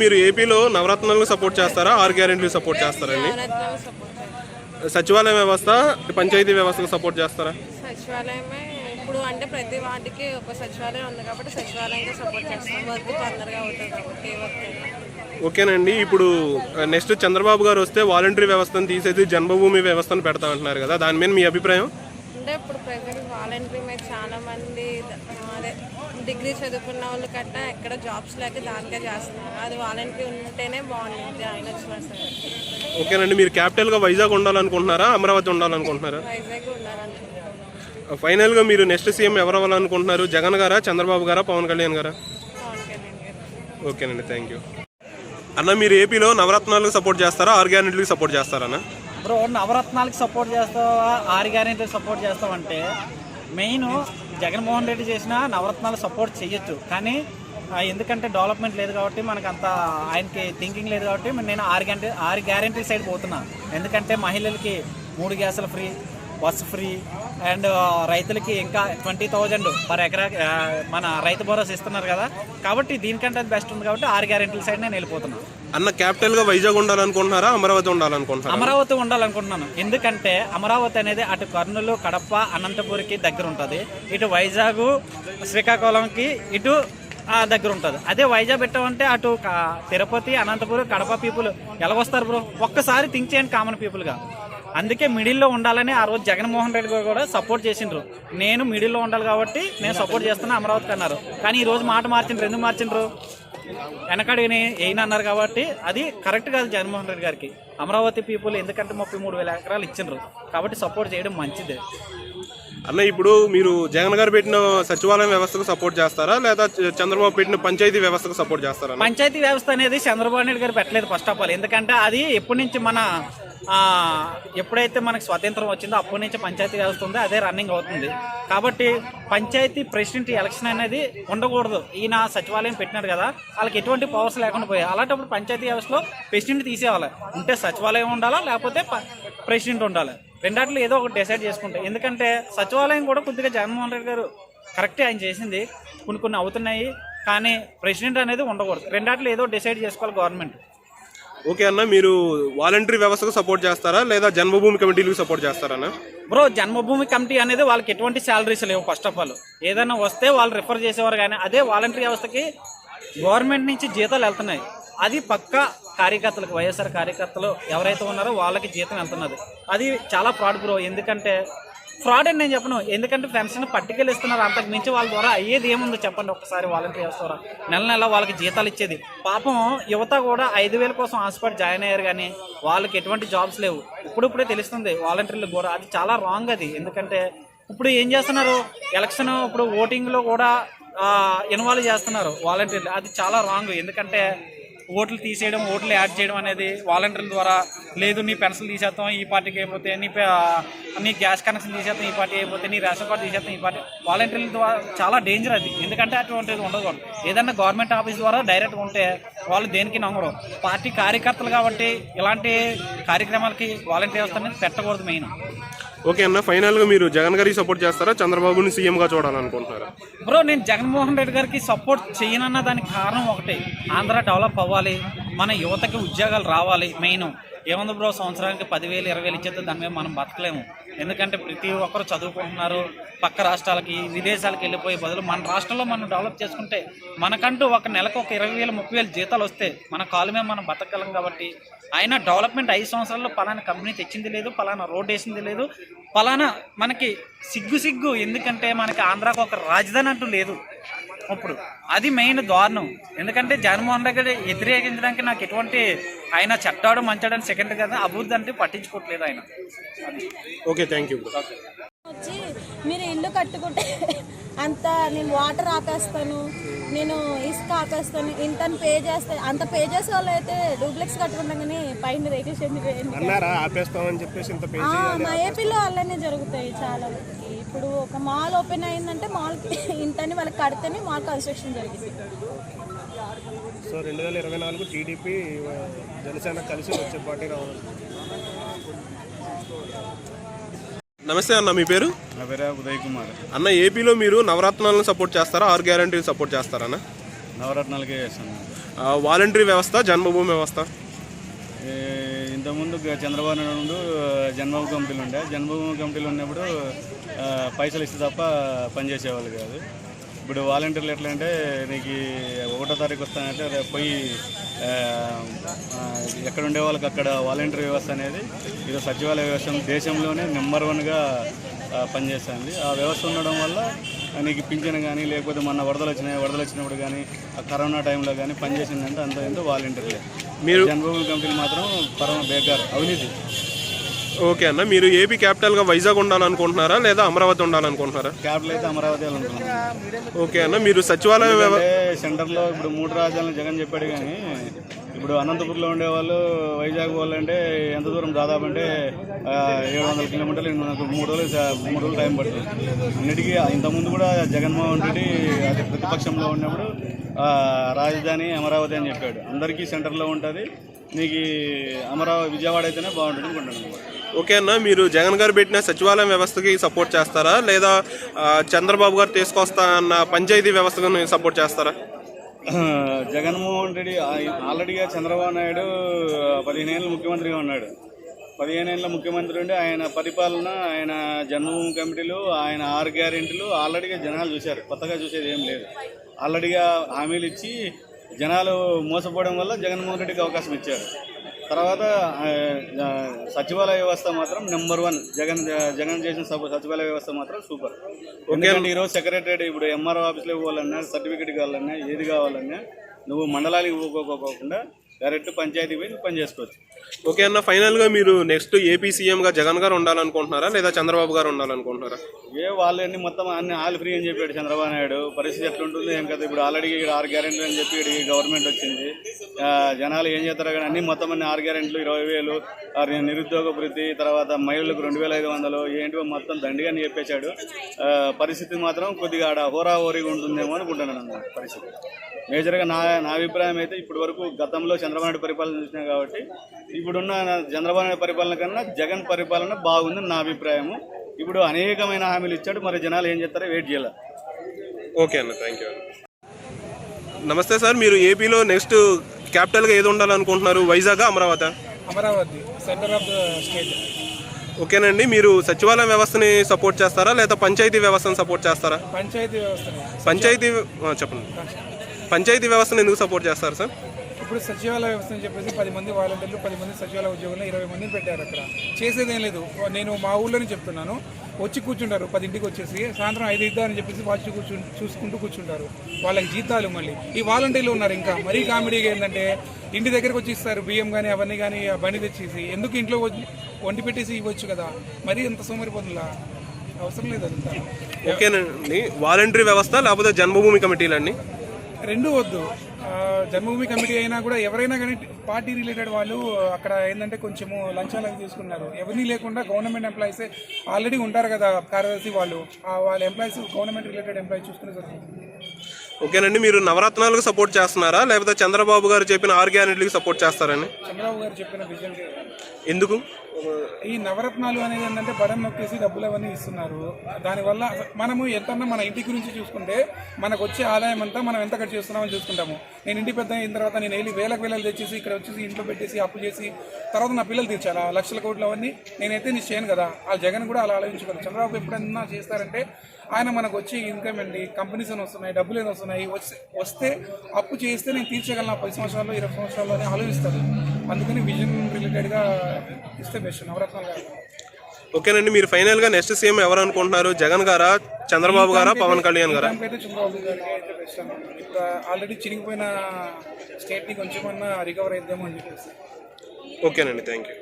మీరు ఏపీలో నవరత్నాలకు సపోర్ట్ చేస్తారా, 6 గ్యారెంటీలు సపోర్ట్ చేస్తారండి? సచివాలయ వ్యవస్థ, పంచాయతీ వ్యవస్థకు సపోర్ట్ చేస్తారా? సచివాలయమే ఇప్పుడు అంటే ప్రతి వాటికి ఒక సచివాలయం ఉంది కాబట్టి సచివాలయంగా సపోర్ట్ చేస్తాం. వర్క్ తొందరగా అవుతుంది కాబట్టి. ఓకేనండి. ఇప్పుడు నెక్స్ట్ చంద్రబాబు గారు వస్తే వాలంటరీ వ్యవస్థను తీసేసి జన్మభూమి వ్యవస్థను పెడతా అంటున్నారు కదా, దాని మీద మీ అభిప్రాయం? అంటే ఇప్పుడు ప్రజెంట్ వాలంటరీ మీద చాలా మంది అదే డిగ్రీ చదువుకున్న వాళ్ళు కట్టా ఎక్కడ జాబ్స్ లేక దానికే చేస్తున్నారు. అది వాలంటరీ ఉంటేనే బాగుంటుంది ఆయన వచ్చినా సరే. ఓకేనండి. మీరు క్యాపిటల్గా వైజాగ్ ఉండాలనుకుంటున్నారా, అమరావతి ఉండాలనుకుంటున్నారా? వైజాగ్ ఉండాలనుకుంటున్నారు. ఫైనల్గా మీరు నెక్స్ట్ సీఎం ఎవరు అవ్వాలనుకుంటున్నారు? జగన్ గారా, చంద్రబాబు గారా, పవన్ కళ్యాణ్ గారా? పవన్ కళ్యాణ్ గారు. ఓకేనండి, థ్యాంక్ యూ. అన్న, మీరు ఏపీలో నవరత్నాలకు సపోర్ట్ చేస్తారా, 6 గ్యారెంటీలకు సపోర్ట్ చేస్తారా? బ్రో, నవరత్నాలకు సపోర్ట్ చేస్తావా, 6 గ్యారెంటీలకు సపోర్ట్ చేస్తావంటే మెయిన్ జగన్మోహన్ రెడ్డి చేసిన నవరత్నాలు సపోర్ట్ చేయొచ్చు, కానీ ఎందుకంటే డెవలప్మెంట్ లేదు కాబట్టి మనకు అంత ఆయనకి థింకింగ్ లేదు కాబట్టి నేను 6 గ్యారెంటీ సైడ్ పోతున్నా. ఎందుకంటే మహిళలకి 3 గ్యాసులు ఫ్రీ, బస్సు ఫ్రీ, అండ్ రైతులకి ఇంకా 20,000 పర్ ఎకరా మన రైతు భరోసా ఇస్తున్నారు కదా, కాబట్టి దీనికంటే అది బెస్ట్ ఉంది కాబట్టి 6 గ్యారెంటీల సైడ్ నేను వెళ్ళిపోతున్నాను. అన్న, క్యాపిటల్గా వైజాగ్ ఉండాలనుకుంటున్నారా, అమరావతి ఉండాలనుకుంటున్నారా? అమరావతి ఉండాలనుకుంటున్నాను. ఎందుకంటే అమరావతి అనేది అటు కర్నూలు, కడప, అనంతపురికి దగ్గర ఉంటుంది, ఇటు వైజాగ్, శ్రీకాకుళంకి ఇటు దగ్గర ఉంటుంది. అదే వైజాగ్ పెట్టామంటే అటు తిరుపతి, అనంతపురం, కడప పీపుల్ ఎలాగొస్తారు బ్రో? ఒక్కసారి థింక్ చేయండి కామన్ పీపుల్గా. అందుకే మిడిల్లో ఉండాలని ఆ రోజు జగన్మోహన్ రెడ్డి గారు కూడా సపోర్ట్ చేసిండ్రు. నేను మిడిల్లో ఉండాలి కాబట్టి నేను సపోర్ట్ చేస్తున్నా అమరావతికి అన్నారు, కానీ ఈ రోజు మాట మార్చిండ్రు. ఎందుకు మార్చిండ్రు? వెనకడిని అయినా అన్నారు కాబట్టి అది కరెక్ట్ కాదు జగన్మోహన్ రెడ్డి గారికి. అమరావతి పీపుల్ ఎందుకంటే 33,000 ఎకరాలు ఇచ్చిండ్రు కాబట్టి సపోర్ట్ చేయడం మంచిదే. అన్న, ఇప్పుడు మీరు జగన్ గారు పెట్టిన సచివాలయం వ్యవస్థకు సపోర్ట్ చేస్తారా, లేదా చంద్రబాబు పెట్టిన పంచాయతీ వ్యవస్థకు సపోర్ట్ చేస్తారా? పంచాయతీ వ్యవస్థ అనేది చంద్రబాబు నాయుడు గారు పెట్టలేదు ఫస్ట్ ఆఫ్ ఆల్. ఎందుకంటే అది ఎప్పటి నుంచి ఎప్పుడైతే మనకు స్వాతంత్రం వచ్చిందో అప్పటి నుంచి పంచాయతీ వ్యవస్థ ఉంది, అదే రన్నింగ్ అవుతుంది. కాబట్టి పంచాయతీ ప్రెసిడెంట్ ఎలక్షన్ అనేది ఉండకూడదు. ఈయన సచివాలయం పెట్టినాడు కదా, వాళ్ళకి ఎటువంటి పవర్స్ లేకుండా పోయాయి. అలాంటప్పుడు పంచాయతీ వ్యవస్థలో ప్రెసిడెంట్ తీసేయాలి. ఉంటే సచివాలయం ఉండాలా, లేకపోతే ప్రెసిడెంట్ ఉండాలి. రెండాట్లో ఏదో ఒకటి డిసైడ్ చేసుకుంటే. ఎందుకంటే సచివాలయం కూడా కొద్దిగా జగన్మోహన్ రెడ్డి గారు కరెక్టే ఆయన చేసింది, కొన్ని అవుతున్నాయి, కానీ ప్రెసిడెంట్ అనేది ఉండకూడదు. రెండాట్లో ఏదో డిసైడ్ చేసుకోవాలి గవర్నమెంట్. ఓకే అన్న, మీరు వాలంటరీ వ్యవస్థకు సపోర్ట్ చేస్తారా, లేదా జన్మభూమి కమిటీలకు సపోర్ట్ చేస్తారా? బ్రో, జన్మభూమి కమిటీ అనేది వాళ్ళకి ఎటువంటి శాలరీస్ లేవు ఫస్ట్ ఆఫ్ ఆల్. ఏదైనా వస్తే వాళ్ళు రిఫర్ చేసేవారు, కానీ అదే వాలంటరీ వ్యవస్థకి గవర్నమెంట్ నుంచి జీతాలు వెళ్తున్నాయి. అది పక్కా కార్యకర్తలకు, వైఎస్ఆర్ కార్యకర్తలు ఎవరైతే ఉన్నారో వాళ్ళకి జీతం వెళ్తున్నది. అది చాలా ఫ్రాడ్ బ్రో. ఎందుకంటే ఫ్రాడ్ అని నేను చెప్పను, ఎందుకంటే పెన్షన్ పట్టికలు ఇస్తున్నారు, అంతకు మించి వాళ్ళ ద్వారా అయ్యేది ఏముందో చెప్పండి ఒకసారి. వాలంటరీ వ్యవస్థ ద్వారా నెల వాళ్ళకి జీతాలు ఇచ్చేది. పాపం యువత కూడా 5,000 కోసం ఆశపడి జాయిన్ అయ్యారు, కానీ వాళ్ళకి ఎటువంటి జాబ్స్ లేవు. ఇప్పుడే తెలుస్తుంది వాలంటీర్లకు కూడా. అది చాలా రాంగ్ అది. ఎందుకంటే ఇప్పుడు ఏం చేస్తున్నారు, ఎలక్షన్ ఇప్పుడు ఓటింగ్లో కూడా ఇన్వాల్వ్ చేస్తున్నారు వాలంటీర్లు. అది చాలా రాంగ్. ఎందుకంటే ఓట్లు తీసేయడం, ఓట్లు యాడ్ చేయడం అనేది వాలంటీర్ల ద్వారా లేదు. నీ పెన్షన్ తీసేస్తాం ఈ పార్టీకి అయిపోతే, నీ గ్యాస్ కనెక్షన్ తీసేస్తాం ఈ పార్టీ అయిపోతే, నీ రేషన్ కార్డు తీసేస్తాం ఈ పార్టీ. వాలంటీర్ల ద్వారా చాలా డేంజర్ అది. ఎందుకంటే అటువంటిది ఉండకూడదు. ఏదన్నా గవర్నమెంట్ ఆఫీస్ ద్వారా డైరెక్ట్గా ఉంటే వాళ్ళు దేనికి నమ్మరు. పార్టీ కార్యకర్తలు కాబట్టి ఇలాంటి కార్యక్రమాలకి వాలంటీర్ వ్యవస్థ అనేది పెట్టకూడదు మెయిన్. ఓకే అన్న, ఫైనల్గా మీరు జగన్ గారికి సపోర్ట్ చేస్తారా, చంద్రబాబుని సీఎంగా చూడాలనుకుంటున్నారా? బ్రో, నేను జగన్మోహన్ రెడ్డి గారికి సపోర్ట్ చేయనన్న దానికి కారణం ఒకటి, ఆంధ్ర డెవలప్ అవ్వాలి, మన యువతకి ఉద్యోగాలు రావాలి. మెయిన్ ఏముంది బ్రో, సంవత్సరానికి 10,000 20,000 ఇచ్చేస్తే దాని మీద మనం బతకలేము. ఎందుకంటే ప్రతి ఒక్కరు చదువుకుంటున్నారు, పక్క రాష్ట్రాలకి విదేశాలకు వెళ్ళిపోయే బదులు మన రాష్ట్రంలో మనం డెవలప్ చేసుకుంటే మనకంటూ ఒక నెలకు ఒక 20,000 30,000 జీతాలు వస్తే మన కాలు మీద మనం బతకగలం. కాబట్టి ఆయన డెవలప్మెంట్ 5 సంవత్సరాల్లో పలానా కంపెనీ తెచ్చింది లేదు, పలానా రోడ్ వేసింది లేదు, పలానా మనకి సిగ్గు. ఎందుకంటే మనకి ఆంధ్రాకు ఒక రాజధాని అంటూ లేదు ఇప్పుడు. అది మెయిన్ దారుణం. ఎందుకంటే జగన్మోహన్ రెడ్డి వ్యతిరేకించడానికి నాకు ఎటువంటి, ఆయన చట్టాడు మంచాడని సెకండ్ కదా, అభివృద్ధి అంటే పట్టించుకోవట్లేదు ఆయన. Okay, thank you. వచ్చి మీరు ఇల్లు కట్టుకుంటే అంత నేను వాటర్ ఆపేస్తాను, నేను ఇసుక ఆపేస్తాను, ఇంత పే చేస్తాను, అంత పే చేసే వాళ్ళు అయితే డూప్లెక్స్ కట్టుకుంటాం, కానీ పైన రేటేషన్ మా ఏపీలో అలానే జరుగుతాయి చాలా. ఇప్పుడు ఒక మాల్ ఓపెన్ అయిందంటే మాల్కి ఇంతని వాళ్ళకి కడితేనే మాల్ కన్స్ట్రక్షన్ జరిగింది. సో 2024 టీడీపీ జనసేన కలిసి వచ్చే పార్టీ రావాలి. నమస్తే అన్న, మీ పేరు? నా పేరు ఉదయ్ కుమార్. అన్న, ఏపీలో మీరు నవరత్నాలను సపోర్ట్ చేస్తారా, 6 గ్యారెంటీలు సపోర్ట్ చేస్తారా? నవరత్నాలకే చేస్తాను. వాలంటరీ వ్యవస్థ, జన్మభూమి వ్యవస్థ? ఇంతకుముందు చంద్రబాబు నాయుడు జన్మభూమి కమిటీలు ఉండే. జన్మభూమి కమిటీలు ఉన్నప్పుడు పైసలు ఇస్తే తప్ప పనిచేసేవాళ్ళు కాదు. ఇప్పుడు వాలంటీర్లు ఎట్లా అంటే నీకు 1వ తారీఖు వస్తానంటే రేపు పోయి ఎక్కడ ఉండే వాళ్ళకి అక్కడ వాలంటీర్ వ్యవస్థ అనేది ఇది సచివాలయ వ్యవస్థ దేశంలోనే నెంబర్ 1గా పనిచేస్తుంది. ఆ వ్యవస్థ ఉండడం వల్ల నీకు పింఛన్ కానీ లేకపోతే మొన్న వరదలు వచ్చినప్పుడు కానీ ఆ కరోనా టైంలో కానీ పనిచేసిందంటే అంత ఎంతో వాలంటీర్లే. మీరు జన్మభూమి కమిటీలు మాత్రం పరమ బేకార్, అవినీతి. ఓకే అన్న, మీరు ఏపీ క్యాపిటల్గా వైజాగ్ ఉండాలనుకుంటున్నారా లేదా అమరావతి ఉండాలనుకుంటున్నారా? క్యాపిటల్ అయితే అమరావతి అనుకుంటున్నాను. ఓకే అన్న, మీరు సచివాలయం సెంటర్లో ఇప్పుడు 3 రాజ్యాలను జగన్ చెప్పాడు, కానీ ఇప్పుడు అనంతపురంలో ఉండేవాళ్ళు వైజాగ్ వాళ్ళంటే ఎంత దూరం, దాదాపు అంటే 700 కిలోమీటర్లు, 3 రోజులు టైం పడుతుంది. అన్నిటికీ ఇంతకుముందు కూడా జగన్మోహన్ రెడ్డి అది ప్రతిపక్షంలో ఉన్నప్పుడు రాజధాని అమరావతి అని చెప్పాడు. అందరికీ సెంటర్లో ఉంటుంది. నీకు విజయవాడ అయితేనే బాగుంటుంది అనుకుంటున్నాను. ఓకే అన్న, మీరు జగన్ గారు పెట్టిన సచివాలయం వ్యవస్థకి సపోర్ట్ చేస్తారా లేదా చంద్రబాబు గారు తీసుకొస్తా అన్న పంచాయతీ వ్యవస్థను సపోర్ట్ చేస్తారా? జగన్మోహన్ రెడ్డి ఆల్రెడీగా చంద్రబాబు నాయుడు 15 ఏళ్ళు ముఖ్యమంత్రిగా ఉన్నాడు. 15 ఏళ్ళ ముఖ్యమంత్రి ఉండి ఆయన పరిపాలన, ఆయన జన్మభూమి కమిటీలు, ఆయన 6 గ్యారెంటీలు ఆల్రెడీగా జనాలు చూశారు. కొత్తగా చూసేది ఏం లేదు. ఆల్రెడీగా హామీలు ఇచ్చి జనాలు మోసపోవడం వల్ల జగన్మోహన్ రెడ్డికి అవకాశం ఇచ్చారు. తర్వాత సచివాలయ వ్యవస్థ మాత్రం నెంబర్ 1. జగన్ చేసిన సచివాలయ వ్యవస్థ మాత్రం సూపర్. ఎందుకంటే ఈరోజు సెక్రటరీ ఇప్పుడు ఎంఆర్ఓ ఆఫీస్లో పోవాలన్నా, సర్టిఫికేట్ కావాలన్నా, ఏది కావాలన్నా నువ్వు మండలానికి పోకోకుండా డైరెక్ట్ పంచాయతీ పోయి పని చేసుకోవచ్చు. ఓకే అన్న, ఫైనల్గా మీరు నెక్స్ట్ ఏపీ సీఎంగా జగన్ గారు ఉండాలనుకుంటున్నారా లేదా చంద్రబాబు గారు ఉండాలనుకుంటున్నారా? వాళ్ళు మొత్తం అన్ని ఆల్ ఫ్రీ అని చెప్పాడు చంద్రబాబు నాయుడు. పరిస్థితి ఎట్లుంటుంది ఏం కదా. ఇప్పుడు ఆల్రెడీ 6 గ్యారెంటీలు అని చెప్పి గవర్నమెంట్ వచ్చింది. జనాలు ఏం చేస్తారో కానీ అన్ని మొత్తం 6 గ్యారెంటీలు 20,000, నిరుద్యోగ వృత్తి, తర్వాత మహిళలకు 2,500 ఏంటివో మొత్తం దండిగా చెప్పేశాడు. పరిస్థితి మాత్రం కొద్దిగా హోరాహోరీగా ఉంటుందేమో అనుకుంటున్నాను. పరిస్థితి మేజర్గా నా అభిప్రాయం అయితే ఇప్పటి వరకు గతంలో చంద్రబాబు నాయుడు పరిపాలన చూసినా కాబట్టి ఇప్పుడున్న చంద్రబాబు నాయుడు పరిపాలన కన్నా జగన్ పరిపాలన బాగుందని నా అభిప్రాయము. ఇప్పుడు అనేకమైన హామీలు ఇచ్చాడు, మరి జనాలు ఏం చేస్తారో వెయిట్ చేయాలి. ఓకే అన్న, థ్యాంక్ యూ. నమస్తే సార్, మీరు ఏపీలో నెక్స్ట్ క్యాపిటల్గా ఏది ఉండాలనుకుంటున్నారు, Vizag Amaravati? Amaravati, centre of the state. ఓకేనండి, మీరు సచివాలయం వ్యవస్థని సపోర్ట్ చేస్తారా లేదా పంచాయతీ వ్యవస్థను సపోర్ట్ చేస్తారా? పంచాయతీ వ్యవస్థని. చెప్పండి, పంచాయతీ వ్యవస్థను ఎందుకు సపోర్ట్ చేస్తారు సార్? ఇప్పుడు సచివాలయ వ్యవస్థ అని చెప్పేసి 10 మంది వాలంటీర్లు, 10 మంది సచివాలయ ఉద్యోగులు, 20 మందిని పెట్టారు. అక్కడ చేసేదేం లేదు. నేను మా ఊళ్ళోనే చెప్తున్నాను, వచ్చి కూర్చుంటారు 10ంటికి వచ్చేసి, సాయంత్రం 5 ఇద్దామని చెప్పేసి వాచి చూసుకుంటూ కూర్చుంటారు. వాళ్ళకి జీతాలు మళ్ళీ ఈ వాలంటీర్లు ఉన్నారు. ఇంకా మరీ కామెడీగా ఏంటంటే ఇంటి దగ్గరకు వచ్చి ఇస్తారు బియ్యం కానీ అవన్నీ కానీ బండి తెచ్చేసి. ఎందుకు ఇంట్లో వండి పెట్టేసి ఇవ్వచ్చు కదా, మరీ ఎంత సోమరిపోతుందా, అవసరం లేదు అదంతా. ఓకేనండి, వాలంటరీ వ్యవస్థ లేకపోతే జన్మభూమి కమిటీలండి? రెండూ వద్దు. జన్మభూమి కమిటీ అయినా కూడా ఎవరైనా కానీ పార్టీ రిలేటెడ్ వాళ్ళు అక్కడ ఏంటంటే కొంచెము లంచాలు అవి తీసుకున్నారు. ఎవరినీ లేకుండా గవర్నమెంట్ ఎంప్లాయీసే ఆల్రెడీ ఉంటారు కదా కార్యదర్శి వాళ్ళు, వాళ్ళ ఎంప్లాయీస్ గవర్నమెంట్ రిలేటెడ్ ఎంప్లాయీస్ చూసుకునే జరుగుతుంది. ఓకేనండి, మీరు నవరత్నాలకు సపోర్ట్ చేస్తున్నారా లేకపోతే చంద్రబాబు గారు చెప్పిన 6 గ్యారెంటీలకు సపోర్ట్ చేస్తారండి? చంద్రబాబు గారు చెప్పిన విజన్. ఎందుకు? ఈ నవరత్నాలు అనేది ఏంటంటే బటన్ నొక్కేసి డబ్బులు అవన్నీ ఇస్తున్నారు. దానివల్ల మనము ఎంతన్నా మన ఇంటి గురించి చూసుకుంటే మనకు వచ్చే ఆదాయం అంతా మనం ఎంత ఖర్చు చేస్తున్నామని చూసుకుంటాము. నేను ఇంటి పెద్ద అయిన తర్వాత నేను వెళ్ళి వేలకు తెచ్చేసి ఇక్కడ వచ్చేసి ఇంట్లో పెట్టేసి అప్పు చేసి తర్వాత నా పిల్లలు తీర్చాలి లక్షల కోట్లు అవన్నీ నేనైతే నేను చేయను కదా. వాళ్ళు జగన్ కూడా అలా ఆలోచించుకోరు. చంద్రబాబు ఎప్పుడైనా చేస్తారంటే ఆయన మనకు వచ్చి ఇన్కమ్ అండి, కంపెనీస్ అని వస్తున్నాయి, డబ్బులు ఏమి వస్తున్నాయి, వస్తే అప్పు చేస్తే నేను తీర్చగలను 10 సంవత్సరాల్లో 20 సంవత్సరాల్లో అని ఆలోచిస్తారు. అందుకని విజన్ రిలేటెడ్గా ఇస్తే బెస్ట్ నవరత్నాలు. ఓకేనండి, మీరు ఫైనల్గా నెక్స్ట్ సీఎం ఎవరు అనుకుంటున్నారు, జగన్ గారా, చంద్రబాబు గారా, పవన్ కళ్యాణ్ గారా? అయితే చంద్రబాబు గారికి అయితే బెస్ట్ అన్నమాట. ఇప్పుడు ఆల్రెడీ చిరిగిపోయిన స్టేట్ని కొంచెమన్నా రికవర్ అయిద్దామని చెప్పేసి. ఓకేనండి, థ్యాంక్ యూ.